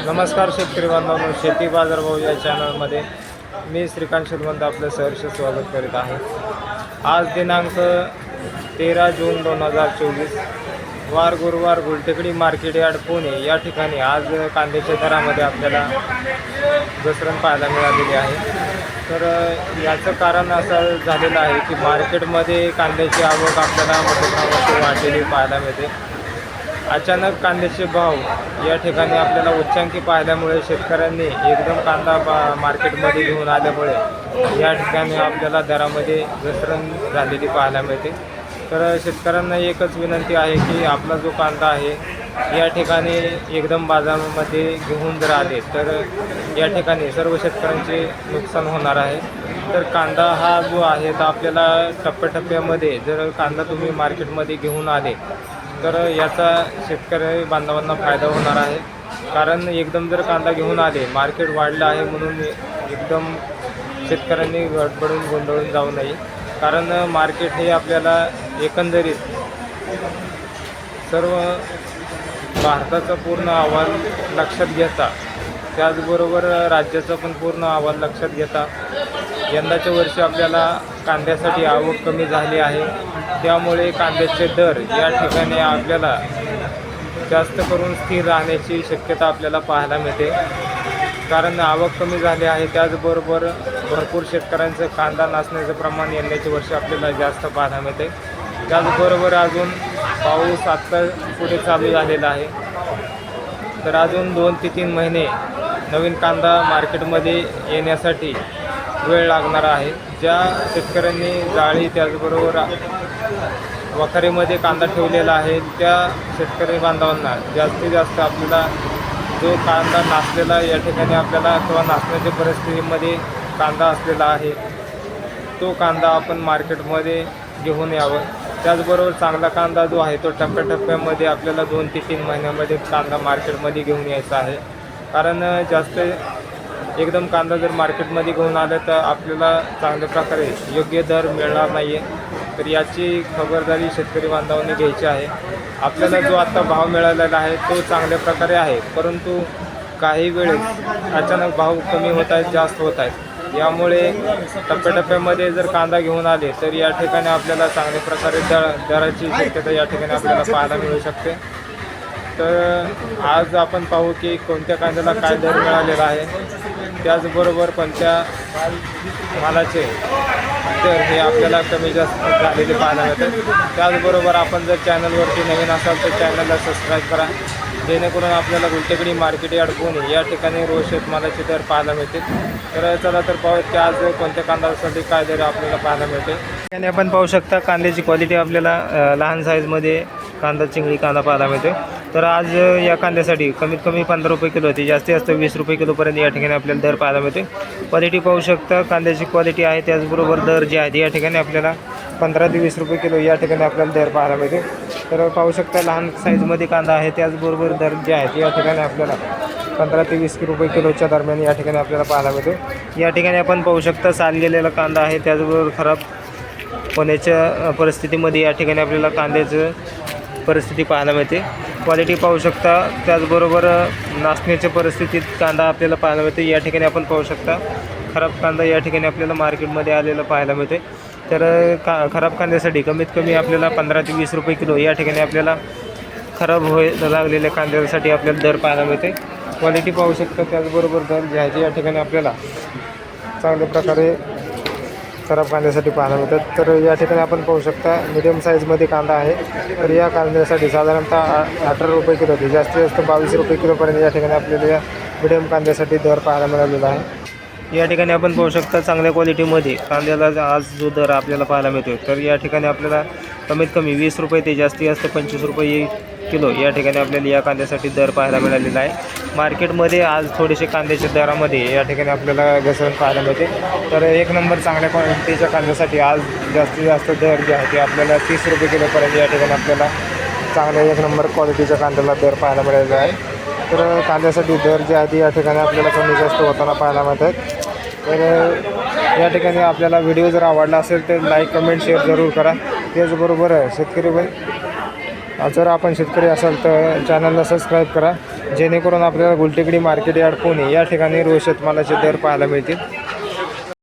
नमस्कार शेतकरी बांधवांनो, शेती बाजारभाव या चॅनलमध्ये मी श्रीकांत शेतवंत आपलं सहर्ष स्वागत करीत आहे। आज दिनांक 13 जून 2024 वार गुरुवार गुलटेकडी मार्केट यार्ड पुणे या ठिकाणी आज कांद्याच्या दरामध्ये आपल्याला घसरण पाहायला मिळालेली आहे। तर याचं कारण असं झालेलं आहे की मार्केटमध्ये कांद्याची आवक आपल्याला मोठ्या प्रमाणात वाढलेली पाहायला मिळते। अचानक कांद्याचे भाव या ठिकाणी आपल्याला उच्चांकी पाहिल्यामुळे शेतकऱ्यांनी एकदम कांदा मार्केटमध्ये घेऊन आल्यामुळे या ठिकाणी आपल्याला दरामध्ये घसरण झालेली पाहायला मिळते। तर शेतकऱ्यांना एकच विनंती आहे की आपला जो कांदा आहे या ठिकाणी एकदम बाजारामध्ये घेऊन जर आले तर या ठिकाणी सर्व शेतकऱ्यांचे नुकसान होणार आहे। तर कांदा हा जो आहे तर आपल्याला टप्प्याटप्प्यामध्ये जर कांदा तुम्ही मार्केटमध्ये घेऊन आले तर याचा शेतकरी बांधवांना फायदा होणार आहे। कारण एकदम जर कांदा घेऊन आले, मार्केट वाढलं आहे म्हणून एकदम शेतकऱ्यांनी गडबडून गोंधळून जाऊ नये। कारण मार्केट हे आपल्याला एकंदरीत सर्व भारताचा पूर्ण अहवाल लक्षात घेता, त्याचबरोबर राज्याचा पण पूर्ण अहवाल लक्षात घेता यंदाच्या वर्षी आपल्याला कांद्यासाठी आवक कमी झाली आहे। त्यामुळे कांद्याचे दर या ठिकाणी आपल्याला जास्त करून स्थिर राहण्याची शक्यता आपल्याला पाहायला मिळते। कारण आवक कमी झाली आहे, त्याचबरोबर भरपूर शेतकऱ्यांचं कांदा नासण्याचं प्रमाण यंदाच्या वर्षी आपल्याला जास्त पाहायला मिळते। त्याचबरोबर अजून पाऊस आत्ता पुढे चालू झालेला आहे, तर अजून 2 ते 3 महिने नवीन कांदा मार्केटमध्ये येण्यासाठी वेळ लागणार आहे। ज्या शेतकऱ्यांनी जाळी त्याचबरोबर वखारीमध्ये कांदा ठेवलेला आहे त्या शेतकरी बांधवांना जास्तीत जास्त आपल्याला जो कांदा नासलेला या ठिकाणी आपल्याला किंवा नासण्याच्या परिस्थितीमध्ये कांदा असलेला आहे तो कांदा आपण मार्केटमध्ये घेऊन यावं। त्याचबरोबर चांगला कांदा जो आहे तो टप्प्याटप्प्यामध्ये आपल्याला 2 ते 3 महिन्यामध्ये कांदा मार्केटमध्ये घेऊन यायचा आहे। कारण जास्त एकदम कांदा जर मार्केटमध्ये घेऊन आलं तर आपल्याला चांगल्या प्रकारे योग्य दर मिळणार नाही आहे। तर याची खबरदारी शेतकरी बांधवांनी घ्यायची आहे। आपल्याला जो आत्ता भाव मिळालेला आहे तो चांगल्या प्रकारे आहे, परंतु काही वेळेस अचानक भाव कमी होत आहेत, जास्त होत आहेत। यामुळे टप्प्याटप्प्यामध्ये जर कांदा घेऊन आले तर या ठिकाणी आपल्याला चांगल्या प्रकारे दराची शक्यता या ठिकाणी आपल्याला पाहायला मिळू शकते। तर आज आपण पाहू की कोणत्या कांद्याला काय दर मिळालेला आहे, त्याचबरोबर कोणत्या मालाचे दर हे आपल्याला कमी जास्त झालेले पाहायला मिळतात। त्याचबरोबर आपण जर चॅनलवरती नवीन असाल तर चॅनलला सबस्क्राईब करा, जेणेकरून आपल्याला गुलटेकडी मार्केट यार्ड पुणे या ठिकाणी रोज शेतमालाचे दर पाहायला मिळतील। तर चला तर पाहूया की आज कोणत्या कांद्यासाठी काय दर आपल्याला पाहायला मिळते। आणि आपण पाहू शकता कांद्याची क्वालिटी आपल्याला लहान साईजमध्ये कांदा चिंगळी कांदा पाहायला मिळते। तर आज या कांद्यासाठी कमीत कमी 15 रुपये किलो होती, जास्तीत जास्त 20 रुपये किलोपर्यंत या ठिकाणी आपल्याला दर पाहायला मिळते। क्वालिटी पाहू शकता कांद्याची क्वालिटी आहे, त्याचबरोबर दर जे आहेत या ठिकाणी आपल्याला 15 ते 20 रुपये किलो या ठिकाणी आपल्याला दर पाहायला मिळते। तर पाहू शकता लहान साईजमध्ये कांदा आहे, त्याचबरोबर दर जे आहेत या ठिकाणी आपल्याला 15 ते 20 रुपये किलोच्या दरम्यान या ठिकाणी आपल्याला पाहायला मिळते। या ठिकाणी आपण पाहू शकता साल गेलेला कांदा आहे, त्याचबरोबर खराब होण्याच्या परिस्थितीमध्ये या ठिकाणी आपल्याला कांद्याचं परिस्थिती पाहायला मिळते। क्वालिटी पाहू शकता, त्याचबरोबर नासण्याच्या परिस्थितीत कांदा आपल्याला पाहायला मिळते। या ठिकाणी आपण पाहू शकता खराब कांदा या ठिकाणी आपल्याला मार्केटमध्ये आलेला पाहायला मिळते। तर खराब कांद्यासाठी कमीत कमी आपल्याला 15 ते 20 रुपये किलो या ठिकाणी आपल्याला खराब लागलेल्या कांद्यासाठी आपल्याला दर पाहायला मिळते। क्वालिटी पाहू शकता, त्याचबरोबर दर जे आहे या ठिकाणी आपल्याला चांगल्या प्रकारे खराब कांद्यासाठी पाहायला मिळतात। तर या ठिकाणी आपण पाहू शकता मीडियम साईजमध्ये कांदा आहे, तर या कांद्यासाठी साधारणतः 18 रुपये किलो होते, जास्तीत जास्त 22 रुपये किलोपर्यंत या ठिकाणी आपल्याला या मीडियम कांद्यासाठी दर पाहायला मिळालेला आहे। या ठिकाणी आपण पाहू शकता चांगल्या क्वालिटीमध्ये कांद्याला आज जो दर आपल्याला पाहायला मिळतो तर या ठिकाणी आपल्याला कमीत कमी 20 रुपये ते जास्तीत जास्त 25 रुपये किलो या ठिकाणी आपल्याला या कांद्यासाठी दर पाहायला मिळालेला आहे। मार्केटमध्ये आज थोडेसे कांद्याच्या दरामध्ये या ठिकाणी आपल्याला घसरण पाहायला मिळते। तर 1 नंबर चांगल्या क्वालिटीच्या कांद्यासाठी आज जास्तीत जास्त दर जे आहे ते आपल्याला 30 रुपये किलोपर्यंत या ठिकाणी आपल्याला चांगल्या 1 नंबर क्वालिटीच्या कांद्याला दर पाहायला मिळालेला आहे। तर कांद्यासाठी दर जे आहे या ठिकाणी आपल्याला कमी जास्त होताना पाहायला मिळतात। तर या ठिकाणी आपल्याला व्हिडिओ जर आवडला असेल तर लाईक कमेंट शेअर जरूर करा। त्याचबरोबर जर आपण शेतकरी असाल तर चॅनलला सबस्क्राईब करा। जेणेकरून आपल्याला गुलटेकडी मार्केट यार्ड पुणे या ठिकाणी रोज शेतमालाचे दर पाहायला मिळतील.